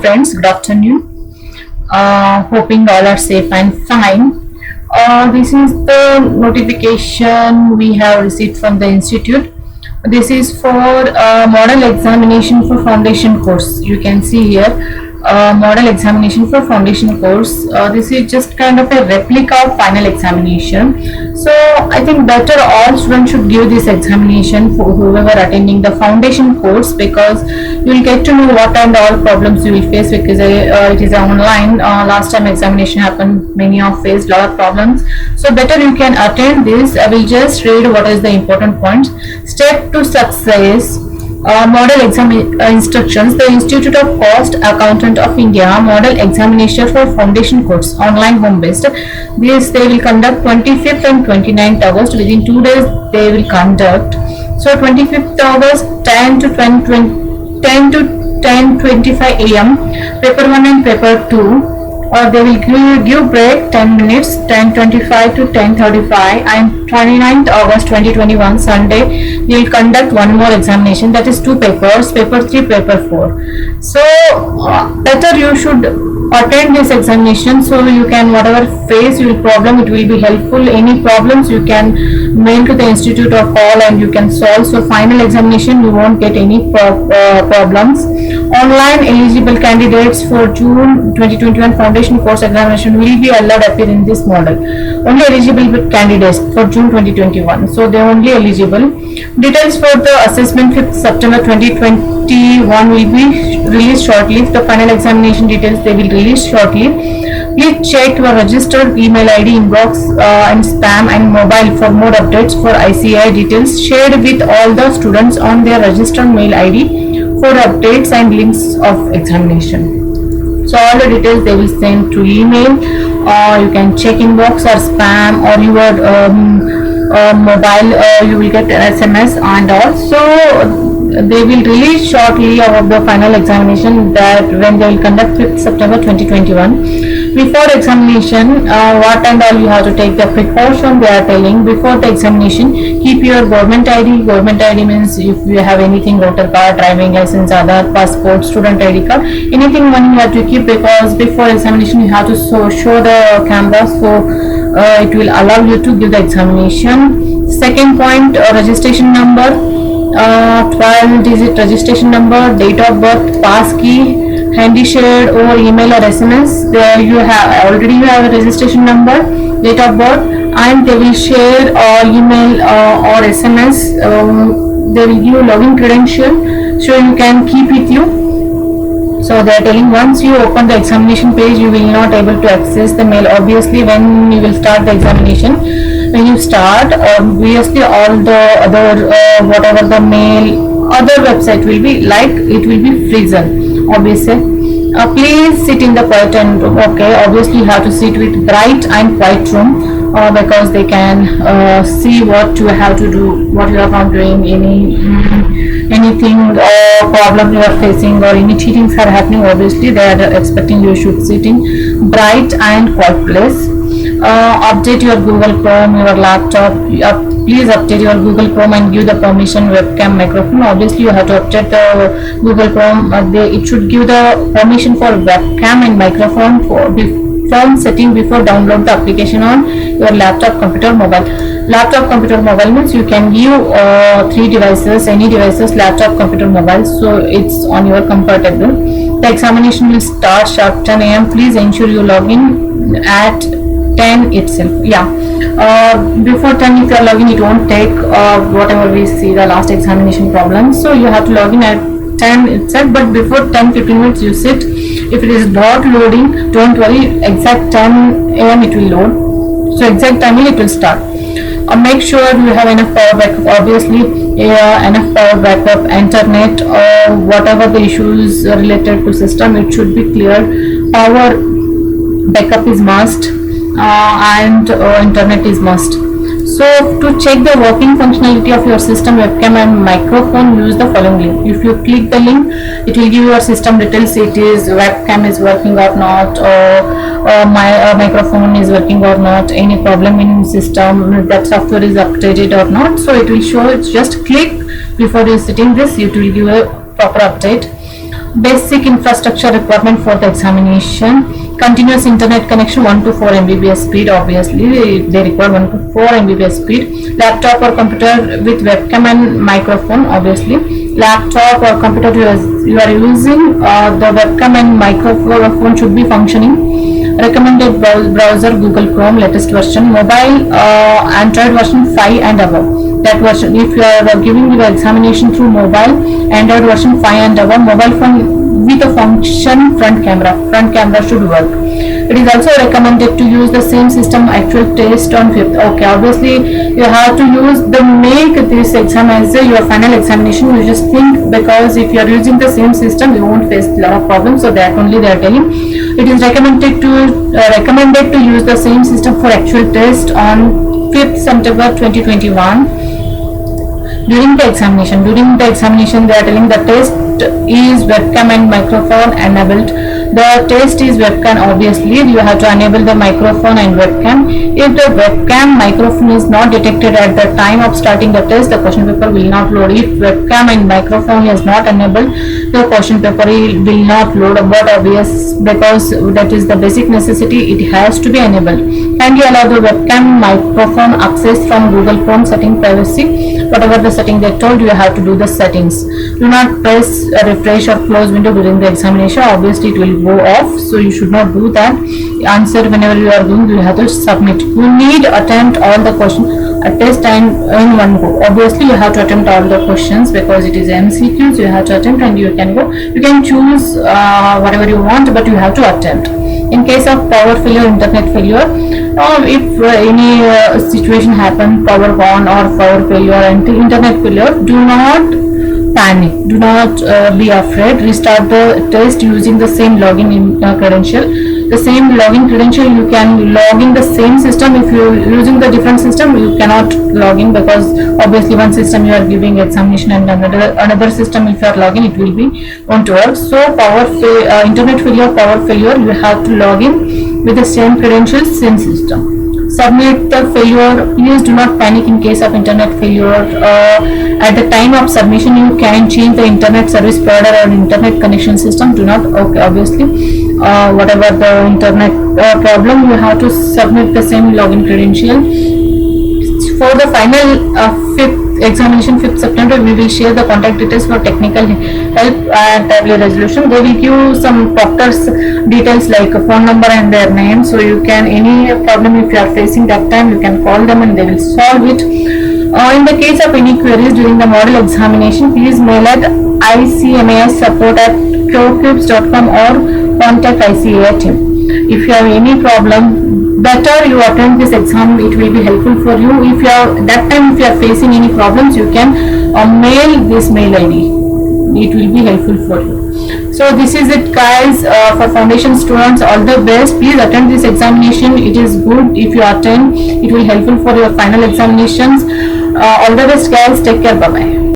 friends, good afternoon. Hoping all are safe and fine. This is the notification we have received from the institute. This is for model examination for foundation course. You can see here model examination for foundation course. This is just kind of a replica of final examination. So I think better all students should give this examination for whoever attending the foundation course, because you will get to know what and all problems you will face, because it is online. Last time examination happened, many have faced lot of problems. So better you can attend this. I will just read what is the important points. Step to success. Model exam instructions. The Institute of Cost Accountant of India model examination for foundation course, online home based. This they will conduct 25th and 29th August. Within 2 days they will conduct. So 25th August 10 to 10:25 a.m. paper 1 and paper 2. Or they will give break 10 minutes, 10:25 to 10:35, and 29th August 2021 Sunday they will conduct one more examination, that is 2 papers, paper 3, paper 4. So better you should attend this examination, so you can whatever face your problem, it will be helpful. Any problems you can mail to the institute or call and you can solve. So final examination you won't get any problems. Online eligible candidates for June 2021 foundation course examination will be allowed appear in this model. Only eligible candidates for June 2021. So they are only eligible. Details for the assessment 5th September 2021 will be released shortly. The final examination details they will release shortly. Please check your registered email ID, inbox and spam and mobile for more updates for ICAI details shared with all the students on their registered mail ID for updates and links of examination. So all the details they will send through email, or you can check inbox or spam, or your mobile you will get an SMS, and also they will release shortly about the final examination, that when they will conduct 5th September 2021. Before examination, what and all you have to take the precaution they are telling. Before the examination, keep your government ID. Government ID means if you have anything, voter card, driving license, Aadhaar, passport, student ID card, anything one you have to keep, because before examination you have to show the camera, so it will allow you to give the examination. Second point, registration number, 12-digit registration number, date of birth, pass key, handy shared over email or SMS. There you have a registration number, date of birth, and they will share email or SMS. They will give login credential, so you can keep with you. So they are telling once you open the examination page, you will not able to access the mail. Obviously, when you will start the examination, when you start, obviously all the other whatever the mail, other website will be like it will be frozen. Obviously, please sit in the quiet and room. Okay, obviously you have to sit with bright and quiet room, because they can see what you have to do, what you are not doing, anything problem you are facing, or any cheatings are happening. Obviously they are expecting you should sit in bright and quiet place. Update your Google Chrome, your laptop. Please update your Google Chrome and give the permission webcam, microphone. Obviously you have to update the Google Chrome. It should give the permission for webcam and microphone from setting before download the application on your laptop, computer, mobile. Laptop, computer, mobile means you can give 3 devices, any devices, laptop, computer, mobile. So it's on your comfortable. The examination will start sharp 10 a.m. Please ensure you log in at 10 itself. Before 10 if you are logging, it won't take whatever we see the last examination problem. So you have to log in at 10 itself, but before 10-15 minutes you sit. If it is not loading, don't worry, exact 10 a.m. it will load. So exact timing it will start. Make sure you have enough power backup. Obviously enough power backup, internet, or whatever the issues related to system, it should be clear. Power backup is must, and internet is must. So to check the working functionality of your system, webcam and microphone, use the following link. If you click the link, it will give your system details. It is webcam is working or not, or my microphone is working or not, any problem in system, that software is updated or not. So it will show. It's just click before you sitting this, it will give a proper update. Basic infrastructure requirement for the examination: continuous internet connection 1 to 4 Mbps speed. Obviously they require 1 to 4 Mbps speed. Laptop or computer with webcam and microphone. Obviously laptop or computer you are using, the webcam and microphone should be functioning. Recommended browser Google Chrome latest version. Mobile Android version 5 and above. That version, if you are giving your examination through mobile, Android version 5 and above. Mobile phone with a function front camera should work. It is also recommended to use the same system actual test on 5th. Okay, obviously you have to use make this exam as your final examination. You just think, because if you are using the same system you won't face a lot of problems, so that only they are telling. It is recommended to use the same system for actual test on 5th September 2021. During the examination they are telling the test is webcam and microphone enabled. The test is webcam. Obviously you have to enable the microphone and webcam. If the webcam microphone is not detected at the time of starting the test, the question paper will not load. If webcam and microphone is not enabled, the question paper will not load. But obvious, because that is the basic necessity, it has to be enabled. Kindly allow the webcam microphone access from Google Chrome setting privacy. Whatever the setting they told, you have to do the settings. Do not press refresh or close window during the examination. Obviously it will go off, so you should not do that. Answer whenever you are doing, you have to submit. You need attempt all the question test and in one go. Obviously you have to attempt all the questions because it is MCQs. You have to attempt and you can go. You can choose whatever you want, but you have to attempt. In case of power failure, internet failure, if any situation happen, power gone or power failure and internet failure, do not panic, do not be afraid. Restart the test using the same login credential. The same login credential you can log in the same system. If you are using the different system, you cannot log in, because obviously one system you are giving examination and another system if you are logging, it will be won't work. So internet failure, power failure, you have to log in with the same credentials, same system. Submit the failure. Please do not panic in case of internet failure. At the time of submission you can change the internet service provider or internet connection system. Do not, okay, obviously whatever the internet problem, you have to submit the same login credential. For the final 5th examination, 5th September, we will share the contact details for technical help and tablet resolution. They will give some proctor's details like a phone number and their name, so you can, any problem if you are facing that time, you can call them and they will solve it. In the case of any queries during the model examination, please mail at icmas@support@crocubes.com or contact ICAI team. If you have any problem, better you attend this exam, it will be helpful for you. If you are that time, if you are facing any problems, you can mail this mail ID, it will be helpful for you. So this is it guys, for foundation students, all the best. Please attend this examination, it is good if you attend, it will helpful for your final examinations. All the best guys, take care, bye bye.